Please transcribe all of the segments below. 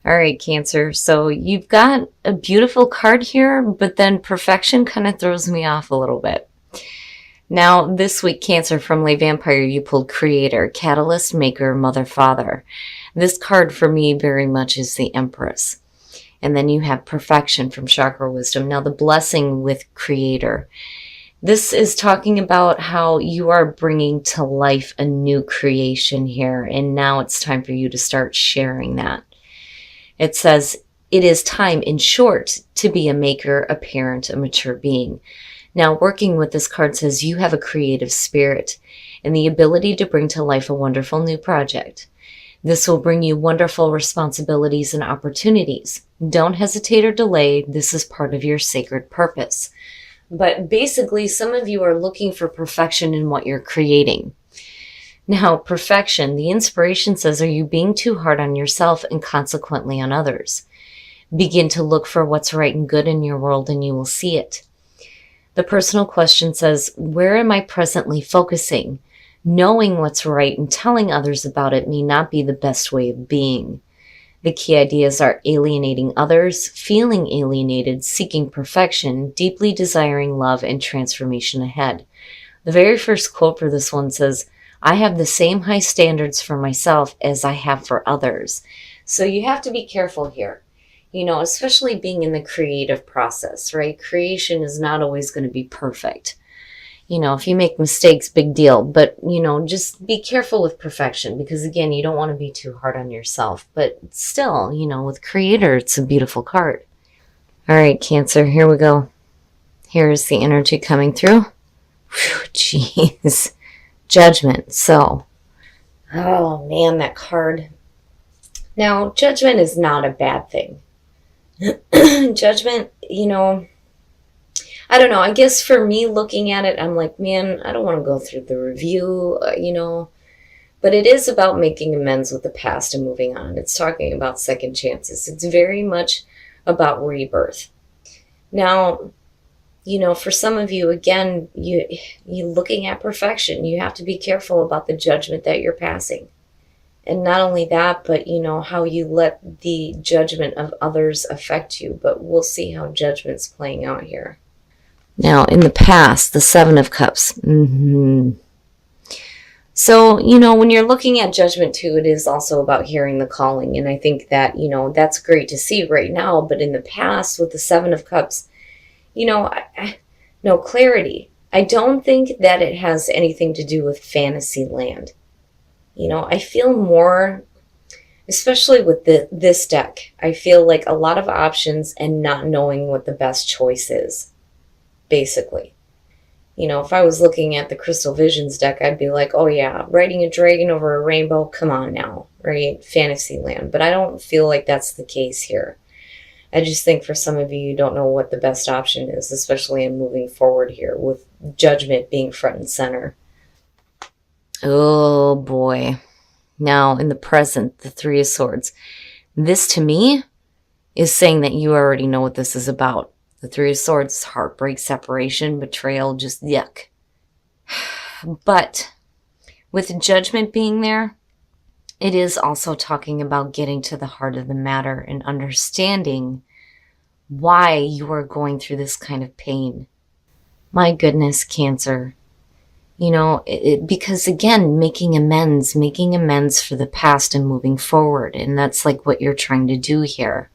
All right, Cancer. So you've got a beautiful card here, but then perfection kind of throws me off a little bit. Now, this week, Cancer from Lay Vampire, you pulled Creator, Catalyst, Maker, Mother, Father. This card for me very much is the Empress. And then you have Perfection from Chakra Wisdom. Now, the Blessing with Creator. This is talking about how you are bringing to life a new creation here, and now it's time for you to start sharing that. It says, it is time, in short, to be a maker, a parent, a mature being. Now, working with this card says you have a creative spirit and the ability to bring to life a wonderful new project. This will bring you wonderful responsibilities and opportunities. Don't hesitate or delay. This is part of your sacred purpose. But basically, some of you are looking for perfection in what you're creating. Now, perfection, the inspiration says, are you being too hard on yourself and consequently on others? Begin to look for what's right and good in your world and you will see it. The personal question says, where am I presently focusing? Knowing what's right and telling others about it may not be the best way of being. The key ideas are alienating others, feeling alienated, seeking perfection, deeply desiring love, and transformation ahead. The very first quote for this one says, I have the same high standards for myself as I have for others. So you have to be careful here, especially being in the creative process, right? Creation is not always going to be perfect. If you make mistakes, big deal. But, just be careful with perfection because, again, you don't want to be too hard on yourself. But still, with Creator, it's a beautiful card. All right, Cancer, here we go. Here's the energy coming through. Whew, jeez. Judgment. So, oh, man, that card. Now, judgment is not a bad thing. Judgment, I don't know. I guess for me looking at it, I'm like, man, I don't want to go through the review, But it is about making amends with the past and moving on. It's talking about second chances. It's very much about rebirth. Now, for some of you, again, you looking at perfection. You have to be careful about the judgment that you're passing. And not only that, but, how you let the judgment of others affect you. But we'll see how judgment's playing out here. Now, in the past, the Seven of Cups. So, when you're looking at judgment too, it is also about hearing the calling. And I think that, that's great to see right now. But in the past, with the Seven of Cups, no clarity. I don't think that it has anything to do with fantasy land. I feel more, especially with this deck, I feel like a lot of options and not knowing what the best choice is. Basically, if I was looking at the Crystal Visions deck, I'd be like, oh yeah, riding a dragon over a rainbow, come on now, right? Fantasyland. But I don't feel like that's the case here. I just think for some of you, you don't know what the best option is, especially in moving forward here with judgment being front and center. Oh boy. Now in the present, the Three of Swords. This to me is saying that you already know what this is about. The Three of Swords is heartbreak, separation, betrayal, just yuck. But with judgment being there, it is also talking about getting to the heart of the matter and understanding why you are going through this kind of pain. My goodness, Cancer. Because again, making amends for the past and moving forward. And that's like what you're trying to do here.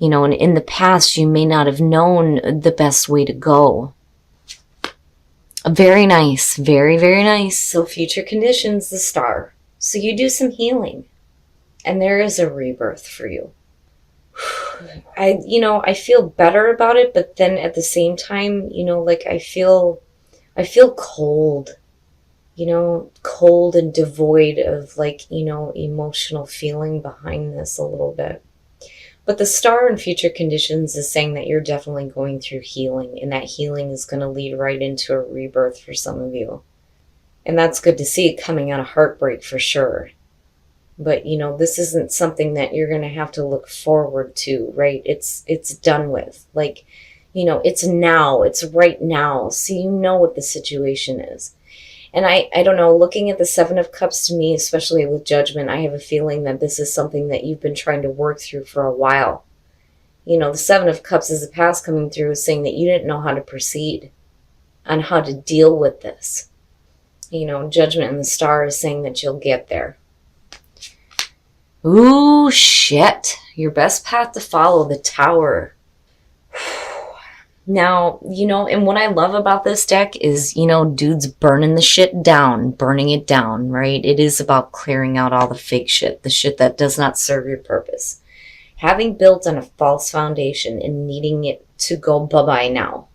And in the past, you may not have known the best way to go. Very nice. Very, very nice. So future conditions, the Star. So you do some healing. And there is a rebirth for you. I feel better about it, but then at the same time, I feel cold. Cold and devoid of emotional feeling behind this a little bit. But the Star in future conditions is saying that you're definitely going through healing, and that healing is going to lead right into a rebirth for some of you. And that's good to see, coming out of heartbreak for sure. But, this isn't something that you're going to have to look forward to, right? It's done with. It's now. It's right now. So you know what the situation is. And I don't know, looking at the Seven of Cups to me, especially with Judgment, I have a feeling that this is something that you've been trying to work through for a while. You know, the Seven of Cups is the past coming through, saying that you didn't know how to proceed, on how to deal with this. You know, Judgment and the Star is saying that you'll get there. Ooh, shit. Your best path to follow, the Tower. Now, you know, and what I love about this deck is, you know, dudes burning the shit down, burning it down, right? It is about clearing out all the fake shit, the shit that does not serve your purpose. Having built on a false foundation and needing it to go bye-bye now.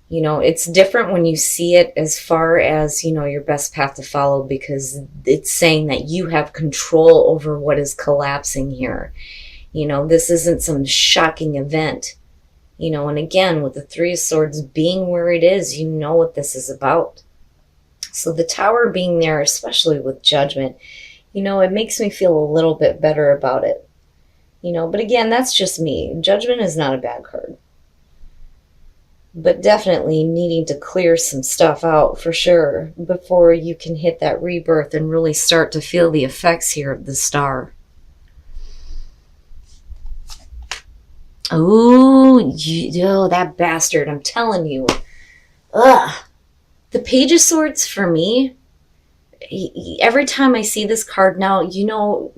You know, it's different when you see it as far as, you know, your best path to follow, because it's saying that you have control over what is collapsing here. You know, this isn't some shocking event. You know, and again, with the Three of Swords being where it is, you know what this is about. So the Tower being there, especially with Judgment, you know, it makes me feel a little bit better about it. You know, but again, that's just me. Judgment is not a bad card. But definitely needing to clear some stuff out for sure before you can hit that rebirth and really start to feel the effects here of the Star. Oh, that bastard, I'm telling you. Ugh. The Page of Swords for me, every time I see this card now, you know,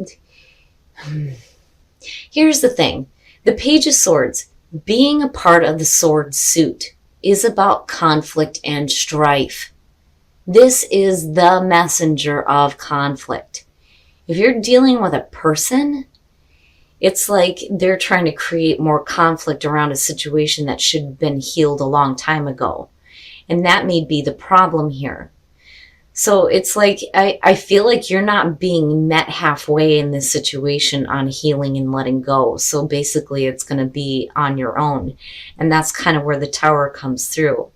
here's the thing. The Page of Swords, being a part of the sword suit, is about conflict and strife. This is the messenger of conflict. If you're dealing with a person, it's like they're trying to create more conflict around a situation that should have been healed a long time ago. And that may be the problem here. So it's like, I feel like you're not being met halfway in this situation on healing and letting go. So basically it's going to be on your own. And that's kind of where the Tower comes through.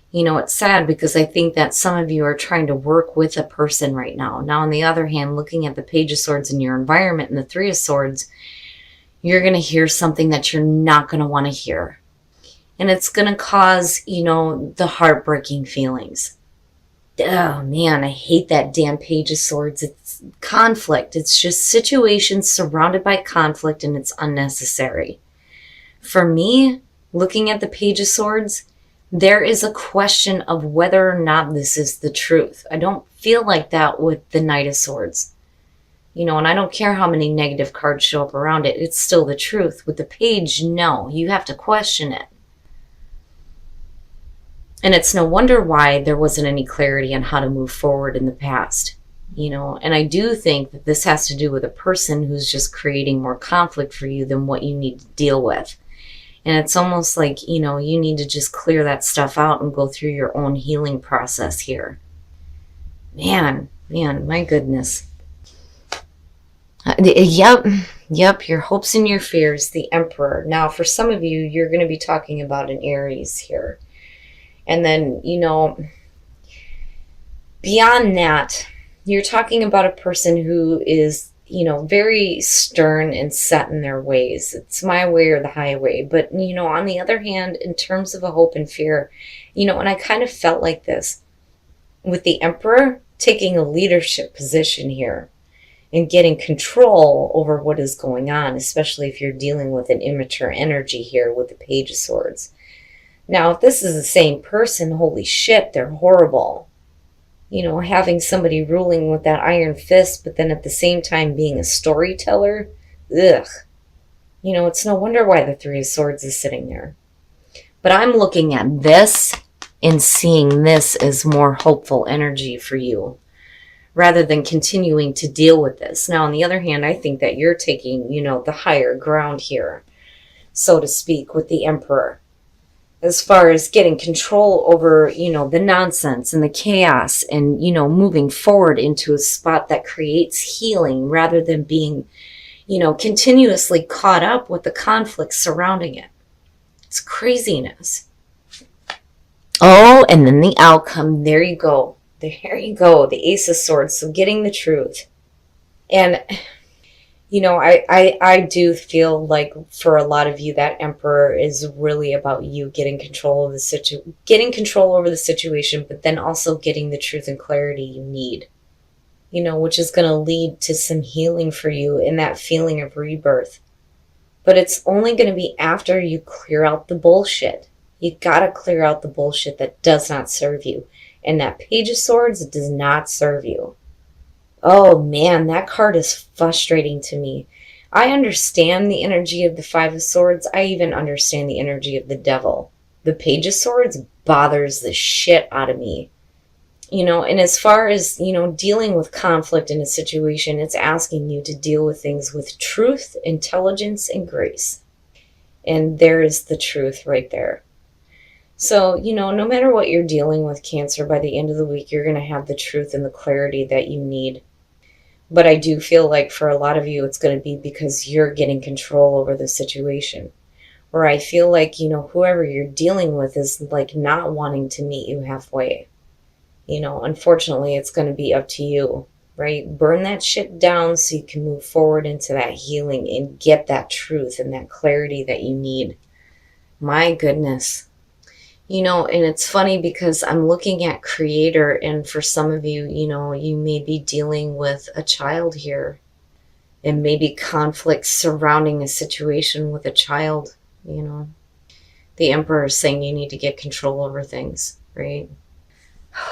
You know, it's sad because I think that some of you are trying to work with a person right now. Now, on the other hand, looking at the Page of Swords in your environment and the Three of Swords, you're going to hear something that you're not going to want to hear. And it's going to cause, you know, the heartbreaking feelings. Oh, man, I hate that damn Page of Swords. It's conflict. It's just situations surrounded by conflict, and it's unnecessary. For me, looking at the Page of Swords, there is a question of whether or not this is the truth. I don't feel like that with the Knight of Swords. You know, and I don't care how many negative cards show up around it. It's still the truth. With the Page, no. You have to question it. And it's no wonder why there wasn't any clarity on how to move forward in the past. You know, and I do think that this has to do with a person who's just creating more conflict for you than what you need to deal with. And it's almost like, you know, you need to just clear that stuff out and go through your own healing process here. Man, my goodness. Yep, your hopes and your fears, the Emperor. Now, for some of you, you're going to be talking about an Aries here. And then, you know, beyond that, you're talking about a person who is, you know, very stern and set in their ways. It's my way or the highway. But, you know, on the other hand, in terms of a hope and fear, you know, and I kind of felt like this with the Emperor taking a leadership position here and getting control over what is going on, especially if you're dealing with an immature energy here with the Page of Swords. Now, if this is the same person, holy shit, they're horrible. You know, having somebody ruling with that iron fist, but then at the same time being a storyteller, ugh. You know, it's no wonder why the Three of Swords is sitting there. But I'm looking at this and seeing this as more hopeful energy for you, rather than continuing to deal with this. Now, on the other hand, I think that you're taking, you know, the higher ground here, so to speak, with the Emperor. As far as getting control over, you know, the nonsense and the chaos and, you know, moving forward into a spot that creates healing rather than being, you know, continuously caught up with the conflict surrounding it. It's craziness. Oh, and then the outcome. There you go. There you go. The Ace of Swords. So getting the truth. And, I do feel like for a lot of you, that Emperor is really about you getting control over the situation, but then also getting the truth and clarity you need, which is going to lead to some healing for you in that feeling of rebirth. But it's only going to be after you clear out the bullshit. You got to clear out the bullshit that does not serve you. And that Page of Swords does not serve you. Oh man, that card is frustrating to me. I understand the energy of the Five of Swords. I even understand the energy of the Devil. The Page of Swords bothers the shit out of me. And as far as, dealing with conflict in a situation, it's asking you to deal with things with truth, intelligence, and grace. And there is the truth right there. So, no matter what you're dealing with, Cancer, by the end of the week, you're going to have the truth and the clarity that you need. But I do feel like for a lot of you, it's going to be because you're getting control over the situation. Or I feel like, whoever you're dealing with is like not wanting to meet you halfway. Unfortunately, it's going to be up to you, right? Burn that shit down so you can move forward into that healing and get that truth and that clarity that you need. My goodness. And it's funny because I'm looking at Creator, and for some of you, you may be dealing with a child here, and maybe conflicts surrounding a situation with a child. The Emperor is saying you need to get control over things, right?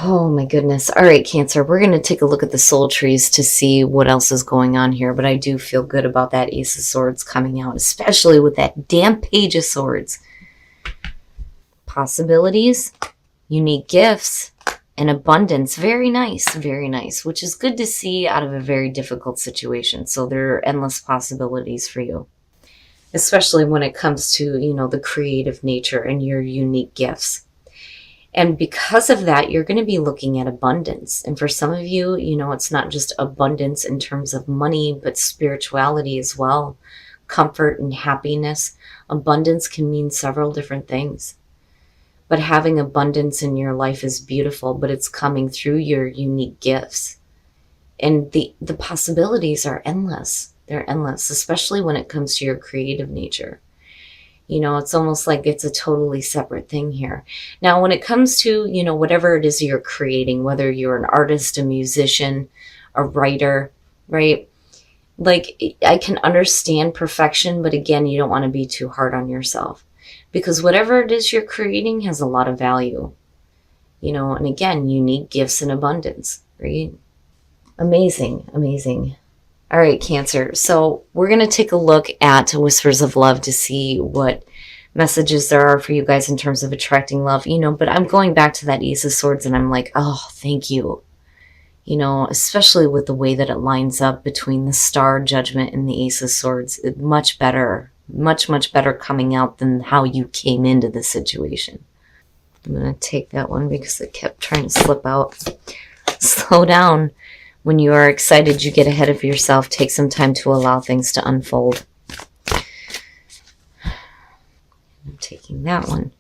Oh my goodness. All right, Cancer, we're going to take a look at the soul trees to see what else is going on here, but I do feel good about that Ace of Swords coming out, especially with that damn Page of Swords. Possibilities, unique gifts, and abundance. Very nice, which is good to see out of a very difficult situation. So there are endless possibilities for you, especially when it comes to, the creative nature and your unique gifts. And because of that, you're going to be looking at abundance. And for some of you, it's not just abundance in terms of money, but spirituality as well. Comfort and happiness. Abundance can mean several different things. But having abundance in your life is beautiful, but it's coming through your unique gifts. And the possibilities are endless. They're endless, especially when it comes to your creative nature. It's almost like it's a totally separate thing here. Now, when it comes to, whatever it is you're creating, whether you're an artist, a musician, a writer, right? Like, I can understand perfection, but again, you don't want to be too hard on yourself. Because whatever it is you're creating has a lot of value. And again, unique gifts in abundance, right? Amazing. All right, Cancer. So we're going to take a look at Whispers of Love to see what messages there are for you guys in terms of attracting love, but I'm going back to that Ace of Swords and I'm like, oh, thank you. Especially with the way that it lines up between the Star, Judgment, and the Ace of Swords. Much better, much better coming out than how you came into the situation. I'm going to take that one because it kept trying to slip out. Slow down. When you are excited, you get ahead of yourself. Take some time to allow things to unfold. I'm taking that one.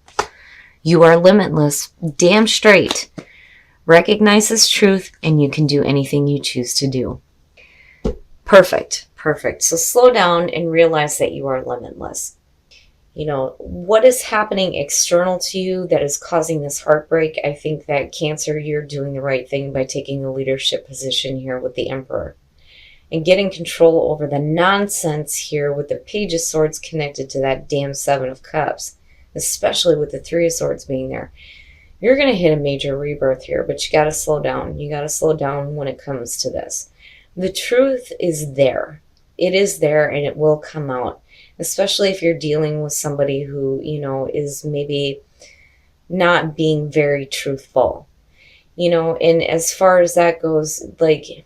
You are limitless. Damn straight. Recognize this truth, and you can do anything you choose to do. Perfect. So slow down and realize that you are limitless. What is happening external to you that is causing this heartbreak? I think that Cancer, you're doing the right thing by taking a leadership position here with the Emperor and getting control over the nonsense here with the Page of Swords connected to that damn Seven of Cups, especially with the Three of Swords being there. You're going to hit a major rebirth here, but you got to slow down. You got to slow down when it comes to this. The truth is there. It is there, and it will come out. Especially if you're dealing with somebody who, is maybe not being very truthful. And as far as that goes, like,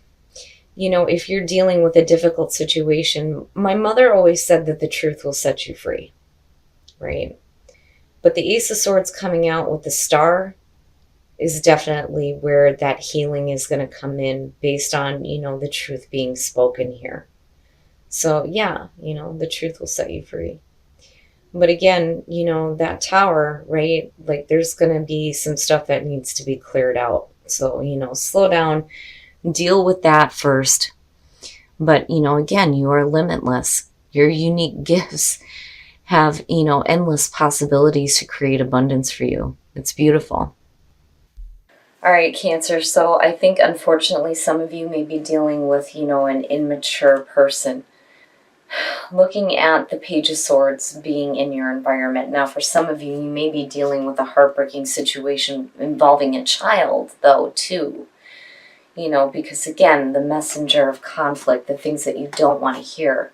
if you're dealing with a difficult situation, my mother always said that the truth will set you free, right? But the Ace of Swords coming out with the Star is definitely where that healing is going to come in based on, the truth being spoken here. So yeah, the truth will set you free. But again, that Tower, right? Like there's going to be some stuff that needs to be cleared out. So, slow down, deal with that first. But, again, you are limitless. Your unique gifts have, endless possibilities to create abundance for you. It's beautiful. All right, Cancer. So I think unfortunately some of you may be dealing with, an immature person. Looking at the Page of Swords being in your environment. Now, for some of you, you may be dealing with a heartbreaking situation involving a child, though, too. Because again, the messenger of conflict, the things that you don't want to hear.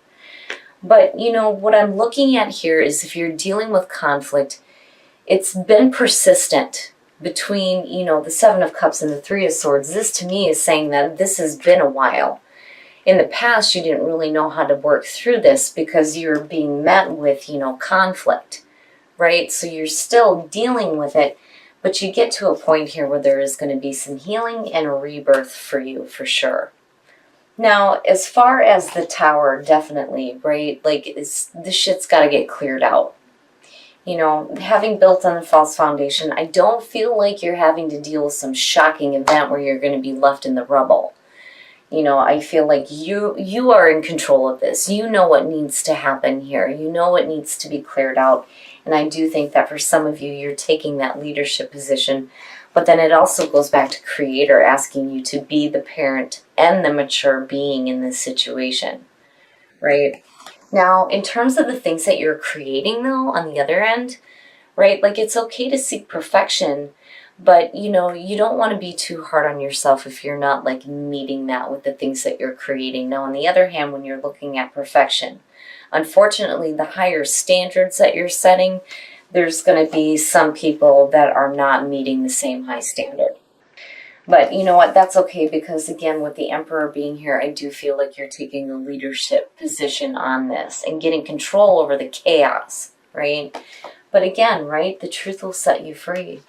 But, what I'm looking at here is if you're dealing with conflict, it's been persistent between, the Seven of Cups and the Three of Swords. This to me is saying that this has been a while. In the past, you didn't really know how to work through this because you're being met with, conflict, right? So you're still dealing with it, but you get to a point here where there is going to be some healing and a rebirth for you, for sure. Now, as far as the Tower, definitely, right? Like, this shit's got to get cleared out. Having built on a false foundation, I don't feel like you're having to deal with some shocking event where you're going to be left in the rubble. I feel like you are in control of this. You know what needs to happen here. You know what needs to be cleared out. And I do think that for some of you, you're taking that leadership position. But then it also goes back to Creator asking you to be the parent and the mature being in this situation, right? Now, in terms of the things that you're creating, though, on the other end, right, like it's okay to seek perfection, but, you don't want to be too hard on yourself if you're not, like, meeting that with the things that you're creating. Now, on the other hand, when you're looking at perfection, unfortunately, the higher standards that you're setting, there's going to be some people that are not meeting the same high standard. But you know what? That's okay because, again, with the Emperor being here, I do feel like you're taking a leadership position on this and getting control over the chaos, right? But again, right, the truth will set you free.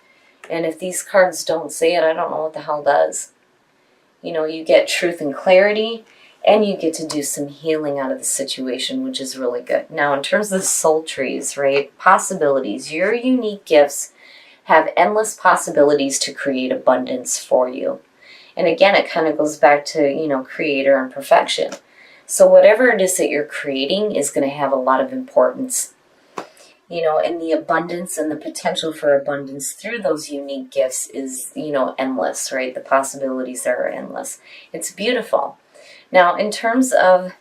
And if these cards don't say it, I don't know what the hell does. You get truth and clarity, and you get to do some healing out of the situation, which is really good. Now, in terms of the soul trees, right, possibilities, your unique gifts have endless possibilities to create abundance for you. And again, it kind of goes back to, Creator and perfection. So whatever it is that you're creating is going to have a lot of importance. And the abundance and the potential for abundance through those unique gifts is, endless, right? The possibilities are endless. It's beautiful. Now, in terms of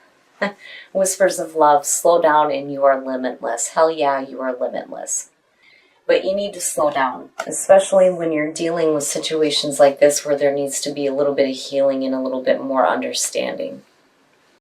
whispers of love, slow down and you are limitless. Hell yeah, you are limitless. But you need to slow down, especially when you're dealing with situations like this where there needs to be a little bit of healing and a little bit more understanding.